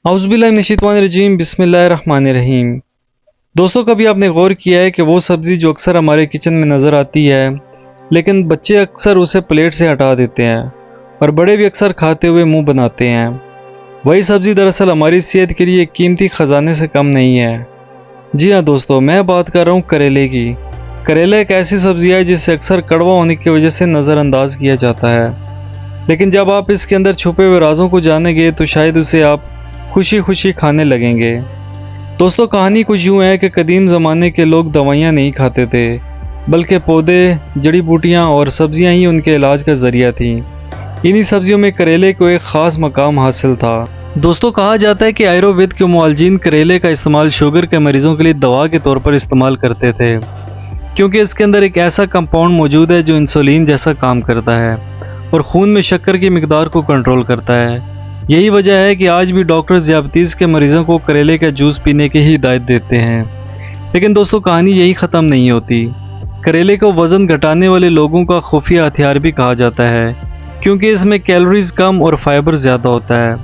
औज़ुबिल्लाहिमिनश्शैतानिर्रजीम बिस्मिल्लाहिर्रहमानिर्रहीम। दोस्तों, कभी आपने गौर किया है कि वो सब्ज़ी जो अक्सर हमारे किचन में नज़र आती है लेकिन बच्चे अक्सर उसे प्लेट से हटा देते हैं और बड़े भी अक्सर खाते हुए मुंह बनाते हैं। वही सब्ज़ी दरअसल हमारी सेहत के लिए एक कीमती ख़जाने से कम नहीं है। जी हाँ दोस्तों, मैं बात कर रहा हूँ करेले की। करेला एक ऐसी सब्ज़ी है जिसे अक्सर कड़वा होने की वजह से नज़रअंदाज किया जाता है, लेकिन जब आप इसके अंदर छुपे हुए राजों को जानेंगे तो शायद उसे आप खुशी खुशी खाने लगेंगे। दोस्तों, कहानी कुछ यूँ है कि कदीम ज़माने के लोग दवाइयाँ नहीं खाते थे, बल्कि पौधे, जड़ी बूटियाँ और सब्जियाँ ही उनके इलाज का ज़रिया थीं। इन्हीं सब्जियों में करेले को एक ख़ास मकाम हासिल था। दोस्तों, कहा जाता है कि आयुर्वेद के मुआलजीन करेले का इस्तेमाल शुगर के मरीज़ों के लिए दवा के तौर पर इस्तेमाल करते थे, क्योंकि इसके अंदर एक ऐसा कंपाउंड मौजूद है जो इंसुलिन जैसा काम करता है और खून में शक्कर की मिकदार को कंट्रोल करता है। यही वजह है कि आज भी डॉक्टर ज़ियादतीस के मरीज़ों को करेले का जूस पीने की ही हिदायत देते हैं। लेकिन दोस्तों, कहानी यही ख़त्म नहीं होती। करेले को वज़न घटाने वाले लोगों का खुफिया हथियार भी कहा जाता है, क्योंकि इसमें कैलोरीज कम और फाइबर ज़्यादा होता है,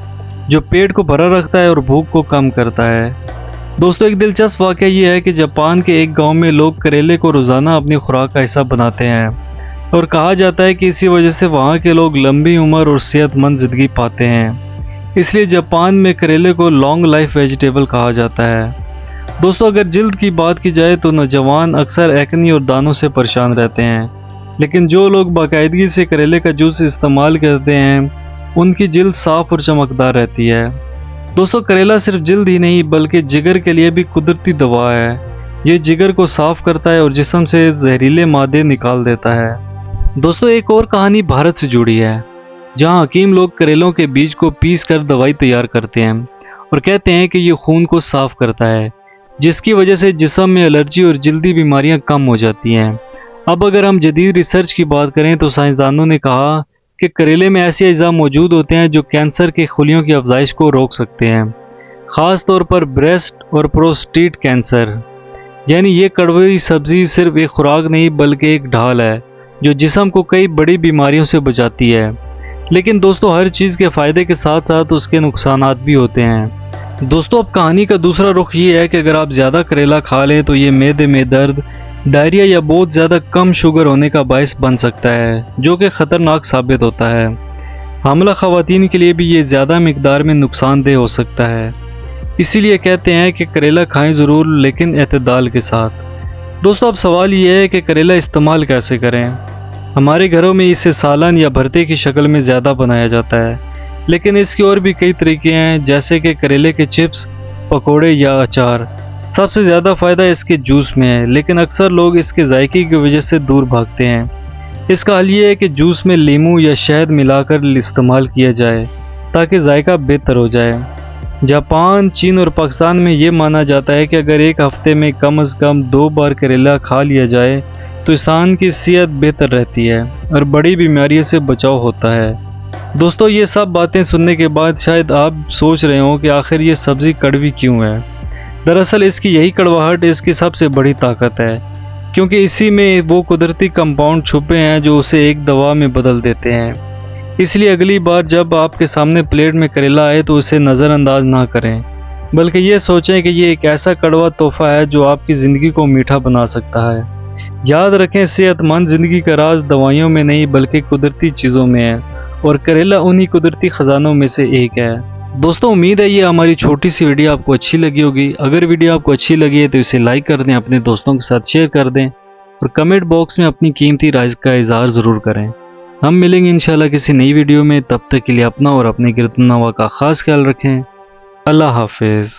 जो पेट को भरा रखता है और भूख को कम करता है। दोस्तों, एक दिलचस्प वाक़या ये है कि जापान के एक गाँव में लोग करेले को रोज़ाना अपनी खुराक का हिस्सा बनाते हैं और कहा जाता है कि इसी वजह से वहाँ के लोग लंबी उम्र और सेहतमंद ज़िंदगी पाते हैं। इसलिए जापान में करेले को लॉन्ग लाइफ वेजिटेबल कहा जाता है। दोस्तों, अगर जिल्द की बात की जाए तो नौजवान अक्सर एक्नी और दानों से परेशान रहते हैं, लेकिन जो लोग बाकायदगी से करेले का जूस इस्तेमाल करते हैं उनकी जिल्द साफ़ और चमकदार रहती है। दोस्तों, करेला सिर्फ जिल्द ही नहीं बल्कि जिगर के लिए भी कुदरती दवा है। ये जिगर को साफ़ करता है और जिस्म से जहरीले मादे निकाल देता है। दोस्तों, एक और कहानी भारत से जुड़ी है, जहां हकीम लोग करेलों के बीज को पीस कर दवाई तैयार करते हैं और कहते हैं कि ये खून को साफ करता है, जिसकी वजह से जिस्म में एलर्जी और जल्दी बीमारियां कम हो जाती हैं। अब अगर हम जदीद रिसर्च की बात करें तो साइंसदानों ने कहा कि करेले में ऐसे अज़ा मौजूद होते हैं जो कैंसर के खुलियों की अफजाइश को रोक सकते हैं, ख़ास तौर पर ब्रेस्ट और प्रोस्टेट कैंसर। यानी ये कड़वी सब्ज़ी सिर्फ एक खुराक नहीं बल्कि एक ढाल है जो जिस्म को कई बड़ी बीमारियों से बचाती है। लेकिन दोस्तों, हर चीज़ के फ़ायदे के साथ साथ उसके नुकसानात भी होते हैं। दोस्तों, अब कहानी का दूसरा रुख ये है कि अगर आप ज़्यादा करेला खा लें तो ये मैदे में दर्द, डायरिया या बहुत ज़्यादा कम शुगर होने का बायस बन सकता है, जो कि ख़तरनाक साबित होता है। हामिला ख़वातीन के लिए भी ये ज़्यादा मिकदार में नुकसानदेह हो सकता है। इसीलिए कहते हैं कि करेला खाएं ज़रूर, लेकिन एतदाल के साथ। दोस्तों, अब सवाल ये है कि करेला इस्तेमाल कैसे करें। हमारे घरों में इसे सालन या भरते की शक्ल में ज़्यादा बनाया जाता है, लेकिन इसकी और भी कई तरीके हैं, जैसे कि करेले के चिप्स, पकोड़े या अचार। सबसे ज़्यादा फ़ायदा इसके जूस में है, लेकिन अक्सर लोग इसके जायके की वजह से दूर भागते हैं। इसका हल ये है कि जूस में नींबू या शहद मिलाकर इस्तेमाल किया जाए ताकि जायका बेहतर हो जाए। जापान, चीन और पाकिस्तान में ये माना जाता है कि अगर एक हफ्ते में कम से कम 2 बार करेला खा लिया जाए तो इंसान की सेहत बेहतर रहती है और बड़ी बीमारियों से बचाव होता है। दोस्तों, ये सब बातें सुनने के बाद शायद आप सोच रहे हो कि आखिर ये सब्ज़ी कड़वी क्यों है। दरअसल इसकी यही कड़वाहट इसकी सबसे बड़ी ताकत है, क्योंकि इसी में वो कुदरती कंपाउंड छुपे हैं जो उसे एक दवा में बदल देते हैं। इसलिए अगली बार जब आपके सामने प्लेट में करेला आए तो उसे नज़रअंदाज ना करें, बल्कि ये सोचें कि ये एक ऐसा कड़वा तोहफा है जो आपकी ज़िंदगी को मीठा बना सकता है। याद रखें, सेहतमंद ज़िंदगी का राज दवाइयों में नहीं बल्कि कुदरती चीज़ों में है, और करेला उन्हीं कुदरती ख़जानों में से एक है। दोस्तों, उम्मीद है ये हमारी छोटी सी वीडियो आपको अच्छी लगी होगी। अगर वीडियो आपको अच्छी लगी है तो इसे लाइक कर दें, अपने दोस्तों के साथ शेयर कर दें और कमेंट बॉक्स में अपनी कीमती राय का इजहार ज़रूर करें। हम मिलेंगे इंशाल्लाह किसी नई वीडियो में। तब तक के लिए अपना और अपने गिरदनवा का ख़ास ख्याल रखें। अल्लाह हाफिज़।